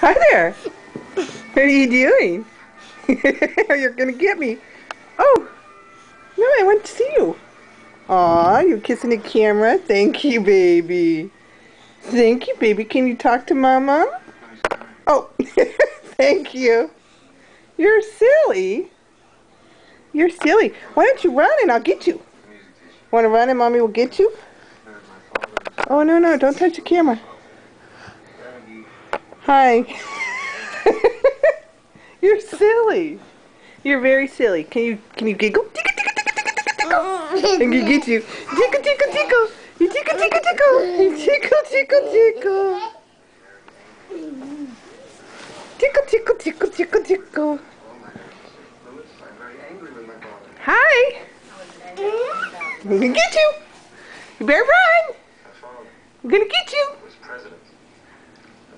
Hi there. What are you doing? You're gonna get me. Oh, no, I want to see you. Aw, you're kissing the camera. Thank you, baby. Thank you, baby. Can you talk to Mama? Oh, thank you. You're silly. You're silly. Why don't you run and I'll get you? Want to run and Mommy will get you? Oh, no, no, don't touch the camera. Hi. You're silly. You're very silly. Can you giggle? Tickle, tickle, tickle, tickle, tickle, tickle. I can get you. Tickle, tickle, tickle. You tickle, tickle, tickle. You tickle, tickle, tickle. Tickle, tickle, tickle, tickle, tickle. Hi. I'm gonna get you. You better run. I'm gonna get you.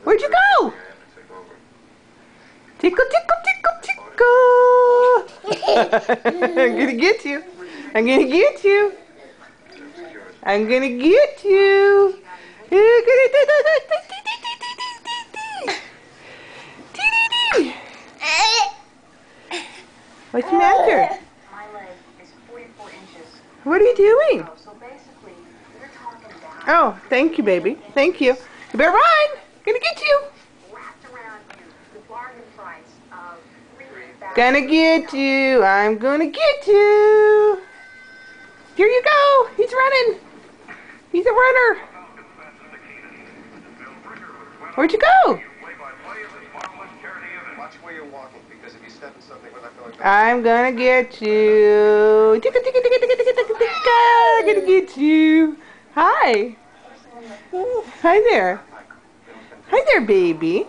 Where'd you go? Tickle, tickle, tickle, tickle. I'm gonna get you. I'm gonna get you. I'm gonna get you. What's the matter? What are you doing? Oh, thank you, baby. Thank you. You better run. I'm gonna get you. Gonna get you. I'm gonna get you. Here you go. He's running. He's a runner. Where'd you go? I'm gonna get you. Ticka, ticka, ticka, ticka, ticka, ticka, ticka. I'm gonna get you. Hi. Hi there. Hi there, baby.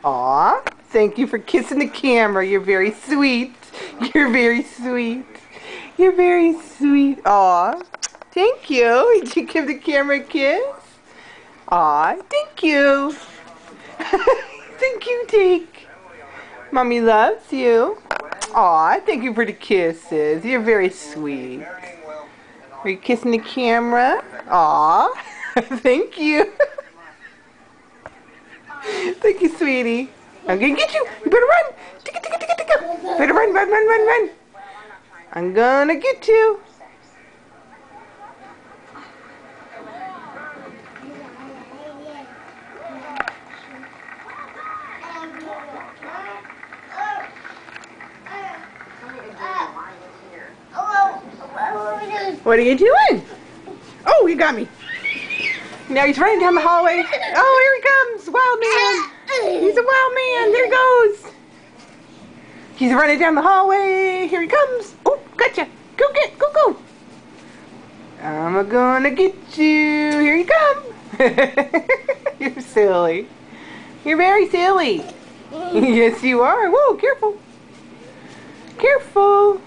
Aw. Thank you for kissing the camera. You're very sweet. You're very sweet. You're very sweet. Aw. Thank you. Did you give the camera a kiss? Aw. Thank you. Thank you, Jake. Mommy loves you. Aw. Thank you for the kisses. You're very sweet. Are you kissing the camera? Aw. Thank you. Thank you, sweetie. I'm gonna get you. You better run. Ticka, ticka, ticka, ticka. Better run, run, run, run, run. I'm gonna get you. What are you doing? Oh, you got me. Now he's running down the hallway. Oh, here he comes. Wild man. He's a wild man. There he goes. He's running down the hallway. Here he comes. Oh, gotcha. Go get. Go, go. I'm gonna get you. Here you come. You're silly. You're very silly. Yes, you are. Whoa, careful. Careful.